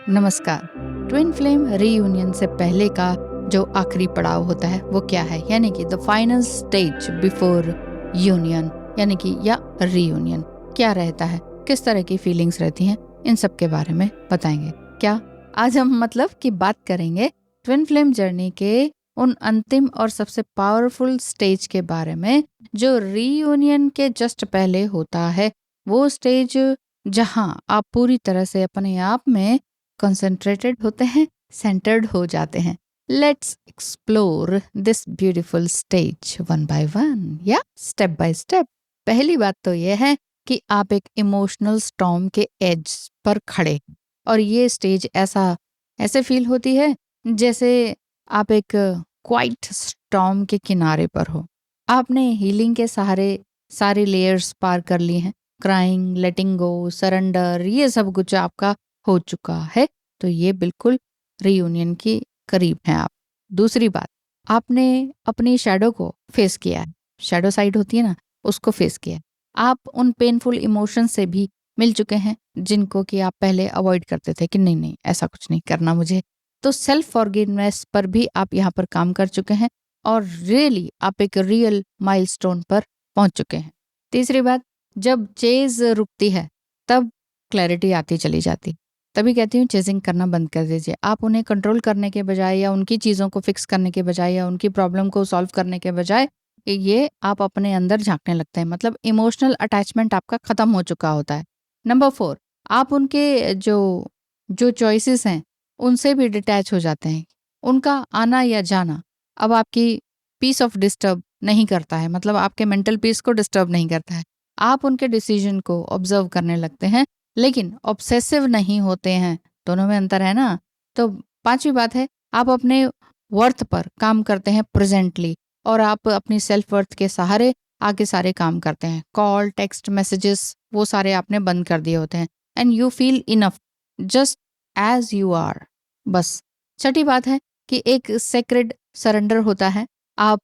नमस्कार। Twin flame reunion से पहले का जो आखिरी पड़ाव होता है वो क्या है, यानी कि the final stage before union, यानी कि या रीयूनियन क्या रहता है, किस तरह की फीलिंग्स रहती हैं, इन सब के बारे में बताएंगे। क्या आज हम की बात करेंगे ट्विन फ्लेम जर्नी के उन अंतिम और सबसे पावरफुल स्टेज के बारे में जो रीयूनियन के जस्ट पहले होता है। वो स्टेज जहां आप पूरी तरह से अपने आप में कंसंट्रेटेड होते हैं, सेंटर्ड हो जाते हैं। Let's explore this beautiful stage one by one या स्टेप बाय स्टेप। पहली बात तो यह है कि आप एक इमोशनल स्टॉर्म के एज पर खड़े हैं। और ये स्टेज ऐसे फील होती है जैसे आप एक क्वाइट स्टॉर्म के किनारे पर हो। आपने हीलिंग के सहारे सारे लेयर्स पार कर लिए हैं। क्राइंग, लेटिंग गो, सरेंडर, ये सब कुछ आपका हो चुका है। तो ये बिल्कुल रीयूनियन के करीब हैं आप। दूसरी बात, आपने अपनी शैडो को फेस किया है। शैडो साइड होती है ना, उसको फेस किया है। आप उन पेनफुल इमोशन से भी मिल चुके हैं जिनको कि आप पहले अवॉइड करते थे कि नहीं नहीं ऐसा कुछ नहीं करना मुझे। तो सेल्फ फॉरगिवनेस पर भी आप यहाँ पर काम कर चुके हैं और रियली आप एक रियल माइलस्टोन पर पहुंच चुके हैं। तीसरी बात, जब चेज रुकती है तब क्लैरिटी आती चली जाती। तभी कहती हूँ चेजिंग करना बंद कर दीजिए। आप उन्हें कंट्रोल करने के बजाय या उनकी चीज़ों को फिक्स करने के बजाय या उनकी प्रॉब्लम को सॉल्व करने के बजाय ये आप अपने अंदर झांकने लगते हैं। मतलब इमोशनल अटैचमेंट आपका खत्म हो चुका होता है। नंबर 4, आप उनके जो जो चॉइसेस हैं उनसे भी डिटैच हो जाते हैं। उनका आना या जाना अब आपकी पीस ऑफ डिस्टर्ब नहीं करता है, मतलब आपके मेंटल पीस को डिस्टर्ब नहीं करता है। आप उनके डिसीजन को ऑब्जर्व करने लगते हैं लेकिन ऑब्सेसिव नहीं होते हैं। दोनों में अंतर है ना। तो पांचवी बात है, आप अपने वर्थ पर काम करते हैं प्रेजेंटली और आप अपनी सेल्फ वर्थ के सहारे आगे सारे काम करते हैं। कॉल, टेक्स्ट, मैसेजेस वो सारे आपने बंद कर दिए होते हैं and you feel enough just as you are. बस। छठी बात है कि एक सेक्रेड सरेंडर होता है। आप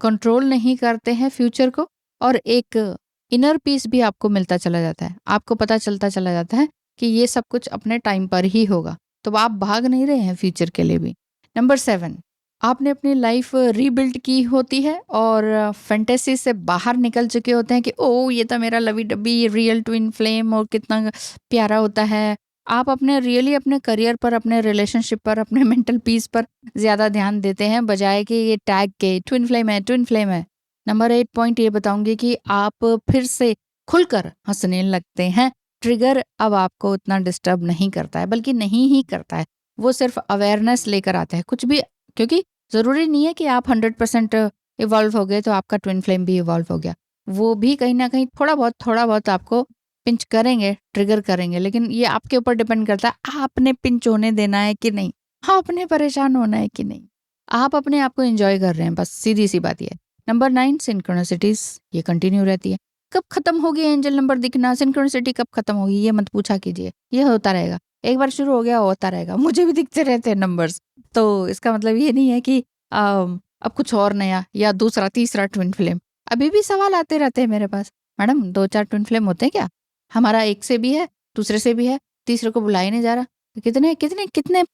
कंट्रोल नहीं करते हैं फ्यूचर को और एक इनर पीस भी आपको मिलता चला जाता है। आपको पता चलता चला जाता है कि ये सब कुछ अपने टाइम पर ही होगा। तो आप भाग नहीं रहे हैं फ्यूचर के लिए भी। नंबर 7, आपने अपनी लाइफ रीबिल्ड की होती है और फैंटेसी से बाहर निकल चुके होते हैं कि ओ ये तो मेरा लवी डब्बी रियल ट्विन फ्लेम और कितना प्यारा होता है। आप अपने रियली अपने करियर पर, अपने रिलेशनशिप पर, अपने मेंटल पीस पर ज़्यादा ध्यान देते हैं बजाय कि ये टैग के ट्विन फ्लेम है, ट्विन फ्लेम है। नंबर 8 पॉइंट ये बताऊंगी कि आप फिर से खुलकर हंसने लगते हैं। ट्रिगर अब आपको उतना डिस्टर्ब नहीं करता है, बल्कि नहीं ही करता है। वो सिर्फ अवेयरनेस लेकर आता है कुछ भी, क्योंकि ज़रूरी नहीं है कि आप 100% इवॉल्व हो गए तो आपका ट्विन फ्लेम भी इवॉल्व हो गया। वो भी कहीं ना कहीं थोड़ा बहुत आपको पिंच करेंगे, ट्रिगर करेंगे, लेकिन ये आपके ऊपर डिपेंड करता है आपने पिंच होने देना है कि नहीं, आपने परेशान होना है कि नहीं। आप अपने आप को एंजॉय कर रहे हैं, बस सीधी सी बात ये है। नंबर 9, सिंक्रोनिसिटीज ये कंटिन्यू रहती है। कब खत्म होगी एंजल नंबर दिखना, सिंक्रोनिसिटी कब खत्म होगी ये मत पूछा कीजिए। ये होता रहेगा, एक बार शुरू हो गया होता रहेगा। मुझे भी दिखते रहते हैं नंबर्स। तो इसका मतलब ये नहीं है कि अब कुछ और नया या दूसरा तीसरा ट्विन फ्लेम। अभी भी सवाल आते रहते हैं मेरे पास, मैडम 2-4 ट्विन फ्लेम होते हैं क्या? हमारा एक से भी है, दूसरे से भी है, तीसरे को बुलाया नहीं जा रहा। कितने कितने कितने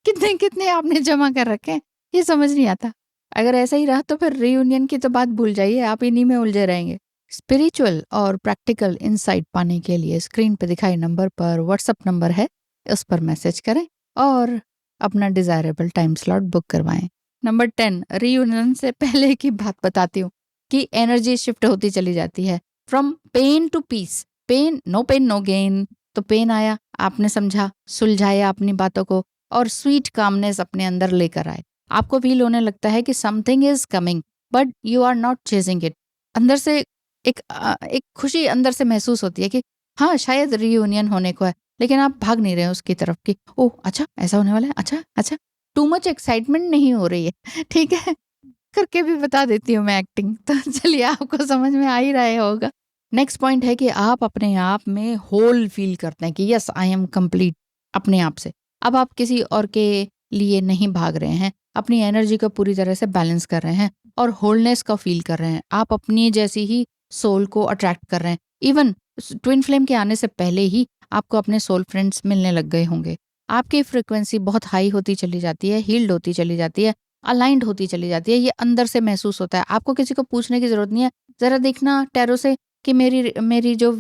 कितने कितने आपने जमा कर रखे हैं, ये समझ नहीं आता। अगर ऐसा ही रहा तो फिर रीयूनियन की तो बात भूल जाइए, आप इन्हीं में उलझे रहेंगे। स्पिरिचुअल और प्रैक्टिकल इंसाइट पाने के लिए स्क्रीन पर दिखाए नंबर पर व्हाट्सएप नंबर है, उस पर मैसेज करें और अपना डिजायरेबल टाइम स्लॉट बुक करवाएं। नंबर 10, रीयूनियन से पहले की बात बताती हूँ कि एनर्जी शिफ्ट होती चली जाती है from pain to peace. No pain no gain. तो पेन आया, आपने समझा, सुलझाया अपनी बातों को और स्वीट कामनेस अपने अंदर लेकर आए। आपको फील होने लगता है कि something is coming but you are not chasing it. अंदर से एक खुशी अंदर से महसूस होती है कि हाँ शायद रीयूनियन होने को है, लेकिन आप भाग नहीं रहे हैं उसकी तरफ कि ओह अच्छा ऐसा होने वाला है, अच्छा अच्छा। टू मच एक्साइटमेंट नहीं हो रही है। ठीक है, करके भी बता देती हूँ मैं एक्टिंग। तो चलिए आपको समझ में आ ही रहा होगा। नेक्स्ट पॉइंट है कि आप अपने आप में होल फील करते हैं कि यस आई एम कंप्लीट अपने आप से। अब आप किसी और के लिए नहीं भाग रहे हैं, अपनी एनर्जी को पूरी तरह से बैलेंस कर रहे हैं और होलनेस का फील कर रहे हैं। आप अपनी जैसी ही सोल को अट्रैक्ट कर रहे हैं। इवन ट्विन फ्लेम के आने से पहले ही आपको अपने सोल फ्रेंड्स मिलने लग गए होंगे। आपकी फ्रीक्वेंसी बहुत हाई होती चली जाती है, हील्ड होती चली जाती है, अलाइंड होती चली जाती है। ये अंदर से महसूस होता है। आपको किसी को पूछने की ज़रूरत नहीं है। ज़रा देखना टैरो से कि मेरी मेरी जो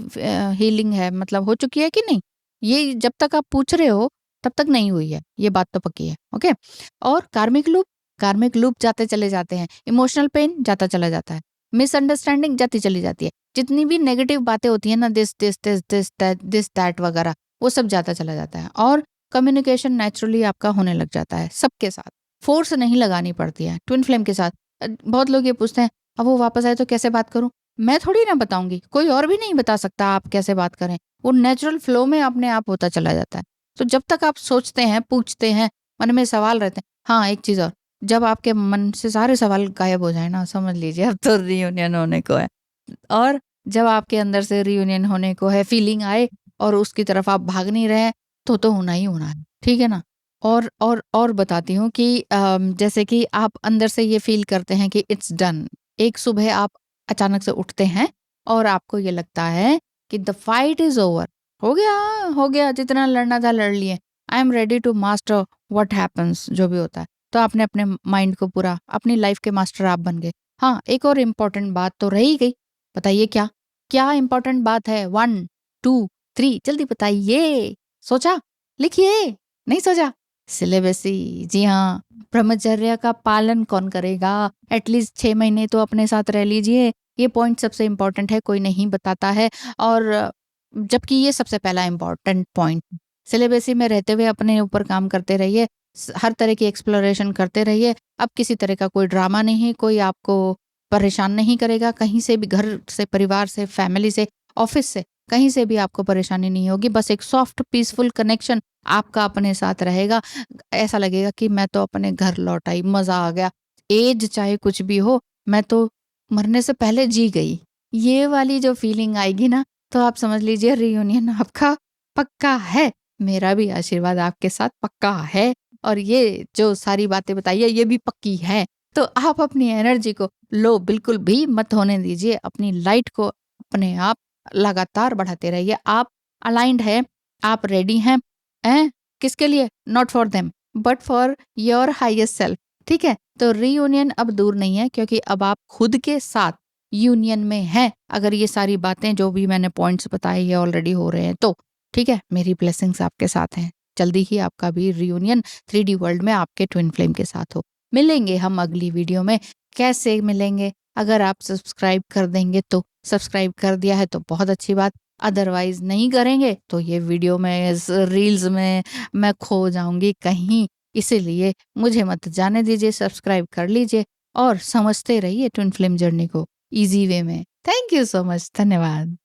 हीलिंग है मतलब हो चुकी है कि नहीं? ये जब तक आप पूछ रहे हो तब तक नहीं हुई है। ये बात तो पक्की है, ओके? और कार्मिक लूप जाते चले जाते हैं। इमोशनल पेन जाता चला जाता है। मिसअंडरस्टैंडिंग जाती चली जाती है। जितनी भी नेगेटिव बातें होती हैं ना दिस दैट वगैरह वो सब जाता चला जाता है और कम्युनिकेशन नेचुरली आपका होने लग जाता है सबके साथ। फोर्स नहीं लगानी पड़ती है ट्विन फ्लेम के साथ। बहुत लोग ये पूछते हैं अब वो वापस आए तो कैसे बात करूं? मैं थोड़ी ना बताऊंगी, कोई और भी नहीं बता सकता आप कैसे बात करें। वो नेचुरल फ्लो में अपने आप होता चला जाता है। तो जब तक आप सोचते हैं, पूछते हैं, मन में सवाल रहते हैं। हाँ, एक चीज और, जब आपके मन से सारे सवाल गायब हो जाए ना, समझ लीजिए अब तो रियूनियन होने को है। और जब आपके अंदर से रियूनियन होने को है, फीलिंग आए और उसकी तरफ आप भाग नहीं रहे, तो होना ही होना है, ठीक है ना? और बताती हूँ कि जैसे कि आप अंदर से ये फील करते हैं कि इट्स डन। एक सुबह आप अचानक से उठते हैं और आपको ये लगता है कि द फाइट इज ओवर। हो गया, जितना लड़ना था लड़ लिए। I am ready to master what happens, जो भी होता है। तो आपने अपने माइंड को पूरा, अपनी लाइफ के मास्टर आप बन गए। हाँ, एक और इम्पोर्टेंट बात तो रह ही गई। बताइए क्या? क्या इम्पोर्टेंट बात है? 1, 2, 3 जल्दी बताइए। सोचा? लिखिए। नहीं सोचा? सिलेबसी। जी हाँ, ब्रह्मचर्य का पालन कौन करेगा? एटलीस्ट 6 महीने तो अपने साथ रह लीजिए। ये पॉइंट सबसे इम्पोर्टेंट है, कोई नहीं बताता है। और जबकि ये सबसे पहला इम्पोर्टेंट पॉइंट। सिलेबसी में रहते हुए अपने ऊपर काम करते रहिए। हर तरह की एक्सप्लोरेशन करते रहिए। अब किसी तरह का कोई ड्रामा नहीं, कोई आपको परेशान नहीं करेगा। कहीं से भी, घर से, परिवार से, फैमिली से, ऑफिस से, कहीं से भी आपको परेशानी नहीं होगी। बस एक सॉफ्ट पीसफुल कनेक्शन आपका अपने साथ रहेगा। ऐसा लगेगा कि मैं तो अपने घर लौट आई, मजा आ गया। एज चाहे कुछ भी हो, मैं तो मरने से पहले जी गई। ये वाली जो फीलिंग आएगी ना, तो आप समझ लीजिए रियूनियन आपका पक्का है। मेरा भी आशीर्वाद आपके साथ पक्का है। और ये जो सारी बातें बताई है ये भी पक्की है। तो आप अपनी एनर्जी को लो बिल्कुल भी मत होने दीजिए। अपनी लाइट को अपने आप लगातार बढ़ाते रहिए। आप अलाइंड है, आप रेडी हैं। किसके लिए? Not for them but for your highest self. ठीक है? तो रीयूनियन अब दूर नहीं है, क्योंकि अब आप खुद के साथ यूनियन में हैं। अगर ये सारी बातें जो भी मैंने पॉइंट्स बताए ये ऑलरेडी हो रहे हैं तो ठीक है, मेरी ब्लेसिंग्स आपके साथ हैं। जल्दी ही आपका भी रियूनियन 3D वर्ल्ड में आपके ट्विन फ्लेम के साथ हो। मिलेंगे हम अगली वीडियो में। कैसे मिलेंगे? अगर आप सब्सक्राइब कर देंगे तो। सब्सक्राइब कर दिया है तो बहुत अच्छी बात। अदरवाइज नहीं करेंगे तो ये वीडियो में, इस रील्स में मैं खो जाऊंगी कहीं। इसीलिए मुझे मत जाने दीजिए, सब्सक्राइब कर लीजिए और समझते रहिए ट्विन फ्लेम जर्नी को इजी वे में। Thank you so much. धन्यवाद।